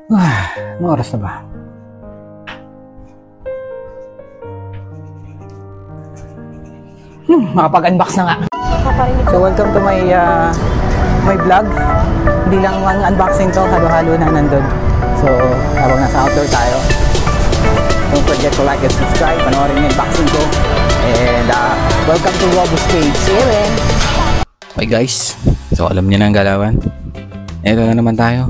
Anong oras na ba? Makapag-unbox na nga. So welcome to my vlog. Hindi lang ang unboxing to, halo-halo na nandun. So habang nasa outdoor tayo, don't forget to like and subscribe. Panoorin yung unboxing ko. And welcome to Robust Page. See you then! Okay guys, so alam niyo na ang galawan. Ito na naman tayo.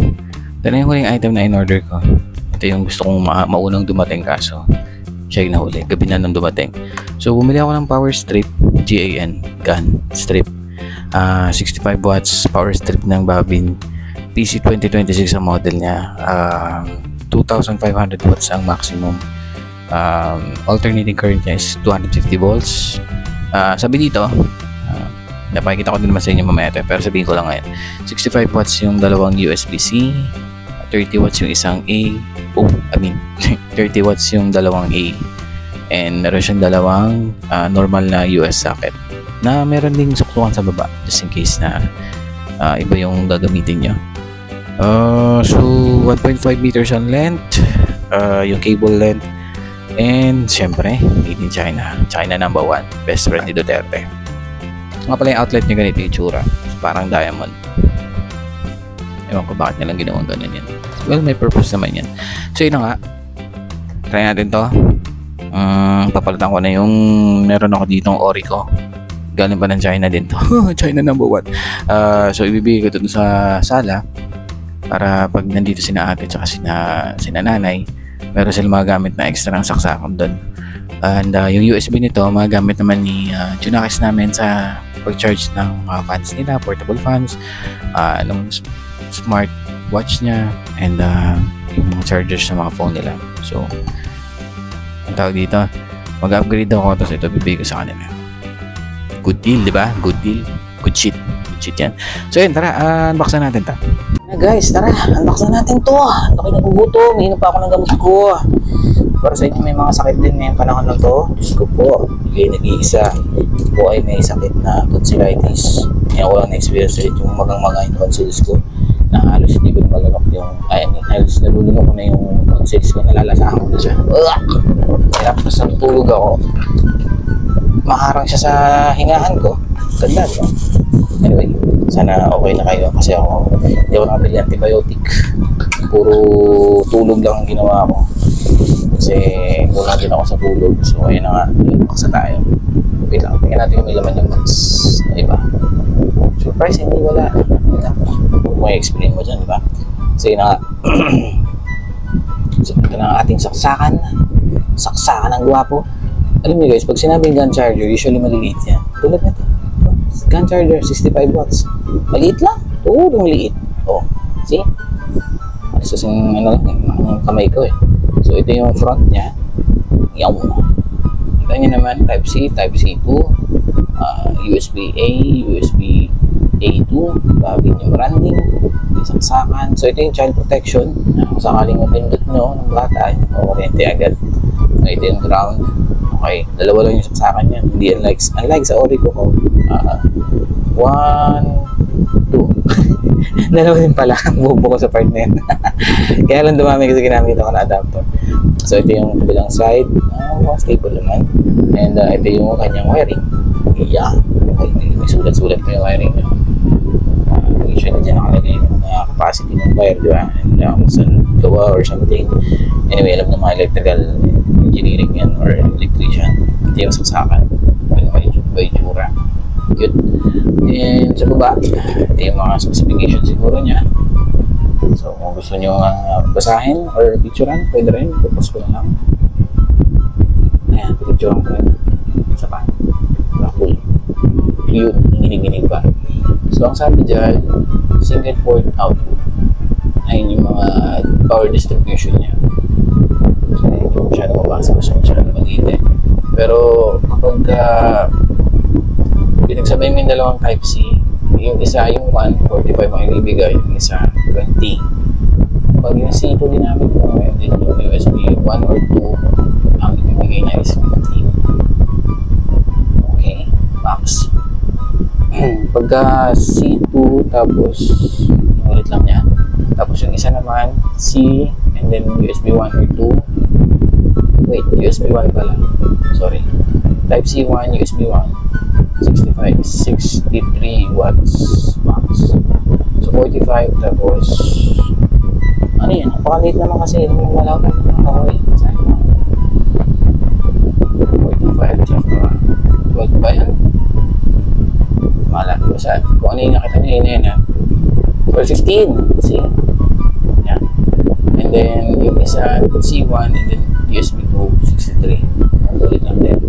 Ito na yung huling item na in-order ko. Ito yung gusto kong maunang dumating, kaso siya yung nahuli. Gabi na nang dumating. So bumili ako ng power strip, GAN gun strip, 65 watts power strip ng Babin. PC 2026 ang model niya. 2,500 watts ang maximum. Alternating current niya is 250 volts. Sabi dito, napakikita ko din naman sa inyo mamaya ito, pero sabihin ko lang ngayon, 65 watts yung dalawang USB-C, 30 watts yung isang A, 30 watts yung dalawang A, and meron siyang dalawang normal na US socket na meron ding suktukan sa baba just in case na iba yung gagamitin nyo. So 1.5 meters on length, yung cable length, and syempre made in China, China number 1, best friend ni Duterte. Nga pala yung outlet nyo, ganito yung tsura, parang diamond. Ewan ko bakit nilang ginawang ganun yan. Well, may purpose naman yan. So yun na nga, try natin to. Papalitan ko na yung meron ako ditong Orico, galing pa ng China din to. China number 1. So ibibigay ko ito sa sala para pag nandito sina ate at sina nanay, meron silang magamit na extra ng saksakan doon. And yung USB nito magamit naman ni Junakis namin sa pag-charge ng fans nila, portable fans, ng smart watch niya, and yung mga chargers sa mga phone nila. So ang tawag dito, mag-upgrade ako, tapos ito bibigay ko sa kanila. Good deal, di ba? Good deal, good shit yan. So yun, tara, unboxan natin ta. Guys, tara, unboxan natin to. Ako'y nagugutom, iinom pa ako ng gamot ko. Para sa inyo may mga sakit din ngayong panahon na to, Diyos ko po, hindi kayo nag-iisa. Po ay may sakit na tonsillitis. Ngayon ko lang na-experience ulit yung magang-maga yung tonsils ko, na halos hindi ko malalok yung, halos nalulunok ko na yung tonsils ko, nalalasahan ko na siya. Tapos natulog ako, maharang siya sa hingahan ko. Ganda, diba? Anyway, sana okay na kayo kasi ako, hindi ako nakabili antibiotic. Puro tulog lang ang ginawa ko. Kasi kulang din ako sa tulog. So ayun na nga, nilabaksa tayo. Wait lang, tingnan natin kung may laman yung box. Diba? Surprise, hindi wala. Kung may explain mo dyan, diba? So yun na nga. So ito na ang ating saksakan. Saksakan ng gwapo. Alam niyo guys, pag sinabing gun charger, usually maliliit yan. Tulad nito. Gun charger, 65 watts. Maliit lang. Tulong liit. Oh, see? Alis kasing ang kamay ko eh. So ito yung front niya. Yaw mo. Kita nyo naman, Type-C, Type-C 2, USB-A, USB-A2, Babin yung branding, saksakan. So ito yung child protection. Kung sakaling mapindot nyo ng bata, hindi mo kuryente agad. So ito yung ground. Okay, dalawa lang yung saksakan niya. Hindi unlike sa Orico ko. 1, 2. Dalawa din pala ang bubo ko sa part na yun. Kaya lang dumami kasi ginamit ako na adapter. So ito yung kabilang side, stable naman. And ito yung kanyang wiring. Yeah. Okay, may sulat-sulat pa yung wiring nyo. Usually dyan nakalagay yung capacity ng wire, di ba? And kung saan gawa or something. Anyway, alam ng mga electrical engineering yan or electrician. Ito yung saksakan. By tsura. Cute. And sa baba, ito yung mga specification siguro niya. So kung gusto nyo basahin or picturean, pwede rin. Tapos ko lang. Ayan, picturean ko rin. Isa pa. Cool. Cute. Nginig-nginig pa. So ang sabi dyan, single port output. Ayun yung mga power distribution niya. So hindi ko masyado mabasa. Gusto masyado mag-ite. Pero kapag pinagsabay mo yung dalawang Type-C, yung isa yung 145 ang ibibigay, yung isa 20. Pag yung C2 ginamit mo, and then yung USB 1 or 2, ang ibibigay niya is 15. Okay, max. Pagka C2 tapos ulit lang niya, tapos yung isa naman 1, C, and then USB 1 or 2. Wait, USB 1 pala. Sorry. Type C 1, USB 1. 63 watts max. So 45, tapos ano yan? Napakaliit naman kasi wala pa naman ako eh. 45, tsaka 12 ba yan? Malaki ko saan. Kung ano yung nakita niya, yun yan. 12, 15. See? Yan. And then, yung isa, C1, and then USB 2, 63. Ang ulit lang din.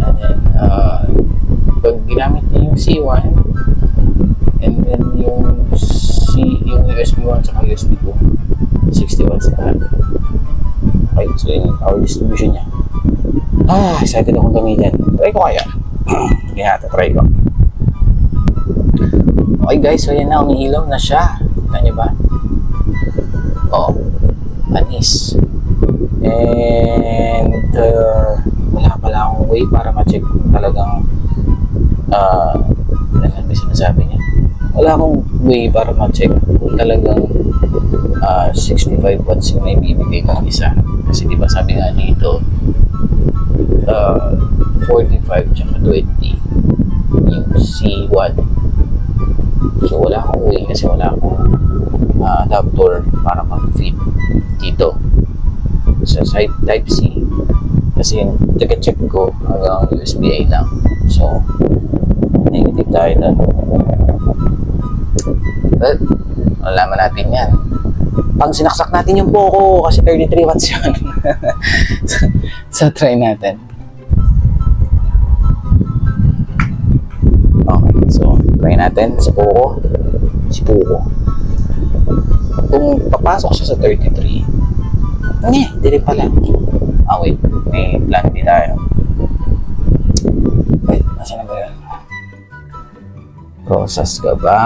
And then, pag ginamit niya yung C1, and then yung USB 1 tsaka USB 2, 60 watts na. Okay, so yun yung power distribution niya. Excited akong gamitin. Try ko kaya. Kaya try ko. Okay guys, so yan na, umiilaw na siya. Kita niyo ba? Oo. Anis. And wala pala akong way para ma-check kung talagang ano ba sinasabi niya? Wala akong way para ma-check kung talagang 65 watts yung may bibigay ng isa. Kasi diba sabi nga dito 45 tsaka 20 yung C1. So wala akong way kasi wala akong adapter para mag-feed dito sa side type C kasi yung check ko hanggang USB-A lang. So negative tayo doon. Well, malaman natin yan pag sinaksak natin yung Poco kasi 33 watts yun. So try natin. Okay, so try natin sa Poco. Si Poco, kung papasok siya sa 33, hindi rin pala. Wait, may plan din tayo. Wait, nasa na ba yun? Process ka ba?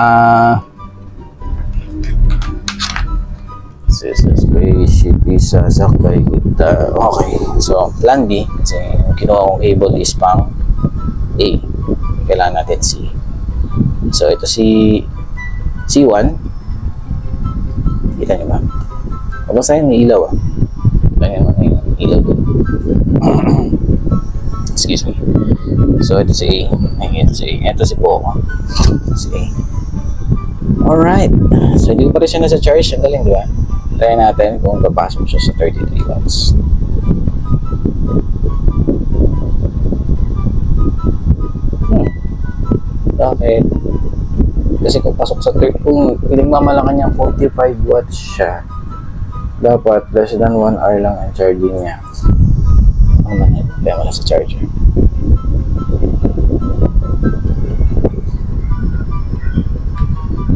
Sa spaceship isasakay kita. Okay, so plan B, kasi yung kinuha kong cable is pang A. Kailangan natin C. So ito si C1. Kita niyo ba? Kabasahin may ilaw Ganyan naman yung ilaw doon. Excuse me. So ito si A. Ito si A. Ito si Poco. Si A. Alright. So hindi ko pa rin siya nasa charge. Ang galing, di ba? Try natin kung papasok siya sa 33 watts. Bakit? Kasi kung pasok sa 30, kung pinagmamalakan niya 45 watts siya, dapat less than 1 hour lang ang charging niya. Ano man yun? Kaya wala sa charger.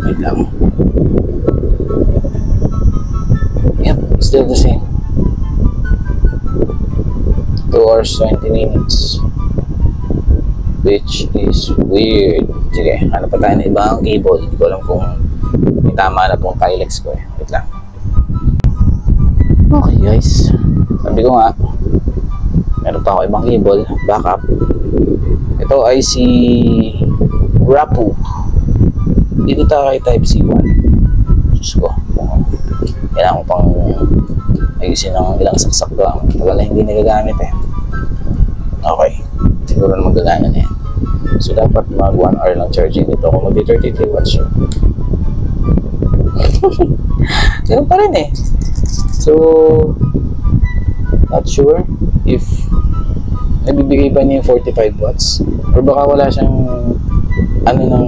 Wait lang. Yep, still the same. 2 hours 20 minutes. Which is weird. Sige, ano pa tayo na ibang cable. Hindi ko alam kung may tama na pong Kylex ko Wait lang. Okay guys. Sabi ko nga, meron pa ako ibang cable. Backup. Ito ay si Rapu. Dito tayo kay Type C1. Diyos ko. Kailangan ko pang ayusin ng ilang saksak ko. Tagal na hindi nagagamit Okay. Siguro na magagana na yan. So dapat mag 1 hour lang charging dito. Kung mag 33 watts yun. Ganun pa rin So not sure if nabibigay pa niya yung 45 watts or baka wala siyang ano ng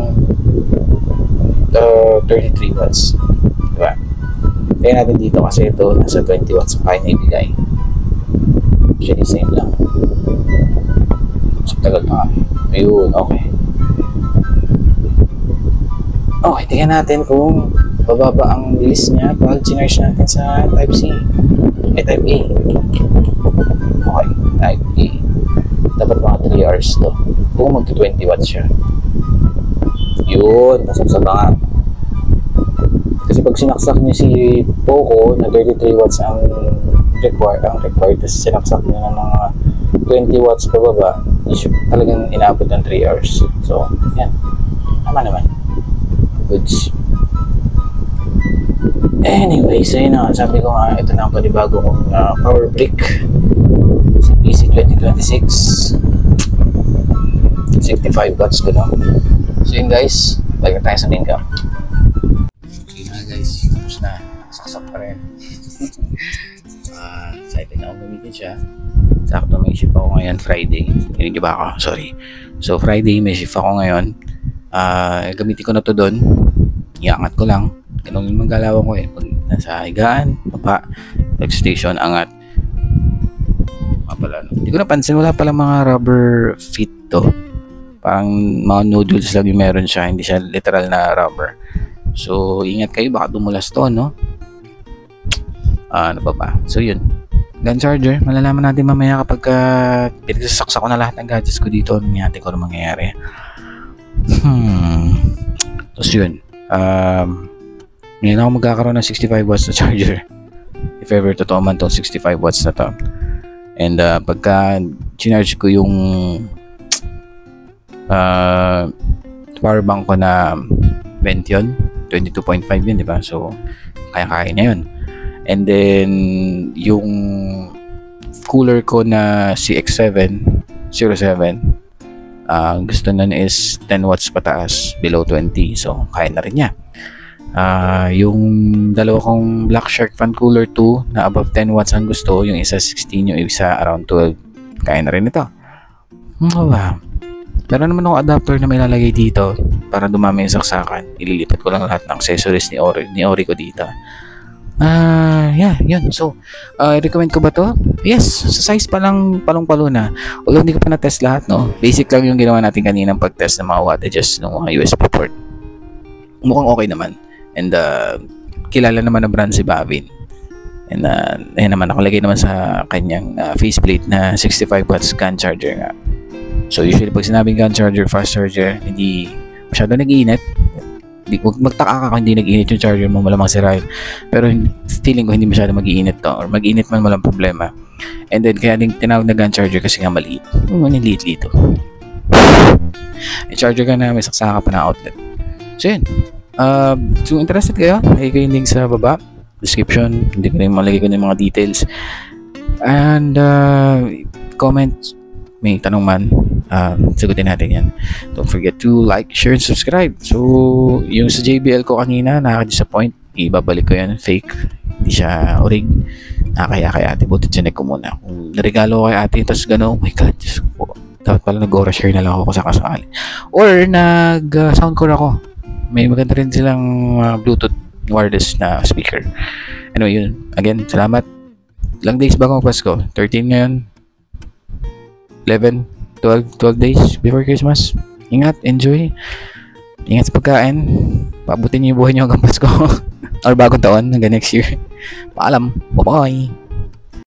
33 watts. Diba? Kaya natin dito kasi ito nasa 20 watts kaya na ibigay. Actually same lang. So tagal pa nga. Ayun, okay. Okay, tingnan natin kung bababa ang bilis niya pag chinarge natin sa Type C. Type A. Okay, Type A. Dapat mga 3 hours to. Kung magto 20 watts siya. Yun, pasok sa banga. Kasi pag sinaksak niyo si Poco na 33 watts ang required, tapos sinaksak niyo ng mga 20 watts pababa, talagang inaabot ng 3 hours. So, yan. Tama naman. Goods. Anyways, ayun na. Sabi ko nga, ito na ang panibago kong power brick sa PC 2026. 65 watts ko na. So yun guys, balik na tayo sa main cam. Okay na guys, tapos na. Saksak pa rin. Excited na akong gamitin siya. Sakto may shift ako ngayon Friday. Hindi ba ako? Sorry. So Friday may shift ako ngayon. Gamitin ko na to doon. Iangat ko lang. Ganun yung manggalawan ko eh. Pag nasa higaan, baba, station, angat. Pala, no? Hindi ko napansin, wala pala mga rubber feet to. Parang mga noodles lang yung meron siya. Hindi siya literal na rubber. So, ingat kayo. Baka dumulas to, no? Ano pa ba? So, yun. Gun charger. Malalaman natin mamaya kapag pinagsasaksa ko na lahat ng gadgets ko dito. Nangyari ko na mangyayari. Tapos yun. Ngayon ako magkakaroon ng 65 watts na charger. If ever totoo man itong 65 watts na to. And pagka chinarge ko yung power bank ko na Vention 22.5 yun, diba? So kaya-kaya niya yun. And then yung cooler ko na CX707 gusto na is 10 watts pataas, below 20. So kaya na rin niya. Yung dalawa kong Black Shark fan cooler 2 na above 10 watts ang gusto, yung isa 16, yung isa around 12, kaya na rin ito. Meron naman ako adapter na may lalagay dito para dumami yung saksakan. Ililipat ko lang lahat ng accessories ni Ori ko dito. Yeah, yun. So, recommend ko ba to? Yes, sa size pa lang palong-palo na. Although hindi ko pa na-test lahat, no? Basic lang yung ginawa natin kaninang pag-test ng mga wattages ng mga USB port. Mukhang okay naman. And kilala naman na brand si Bavin. And ayan naman, nakalagay naman sa kanyang faceplate na 65 watts gun charger nga. So usually pag sinabing gun charger, fast charger, hindi masyado nag-iinit. Magtaka ka kung hindi nag-iinit yung charger mo, malamang sira yun. Pero feeling ko hindi masyado mag-iinit to, or mag-iinit man, walang problema. And then kaya din tinawag na gun charger kasi nga maliit. Liit to. Yung charger ka na may saksaka pa na outlet. So yun. So interested kayo, lagay ko yung link sa baba, description. Hindi ko rin malagay ko yung mga details. And comment, may tanong man, sagutin natin yan. Don't forget to like, share, and subscribe. So yung sa JBL ko kanina, nakaka-disappoint. Ibabalik ko yan, fake. Hindi siya orig. Nakakaya kay ate, buti chinek ko muna. Kung naregalo ko kay ate, tapos gano'n, oh my god, Diyos ko po, dapat pala nag-aura share na lang ako sa kasakali. Or nag-soundcore ako. May maganda rin silang Bluetooth wireless na speaker. Anyway, yun. Again, salamat. Ilang days bago Pasko? 13 ngayon. 11, 12 days before Christmas. Ingat, enjoy. Ingat sa pagkain. Pabutin niyo yung buhay niyo hanggang Pasko. Or bagong taon hanggang next year. Paalam. Bye-bye.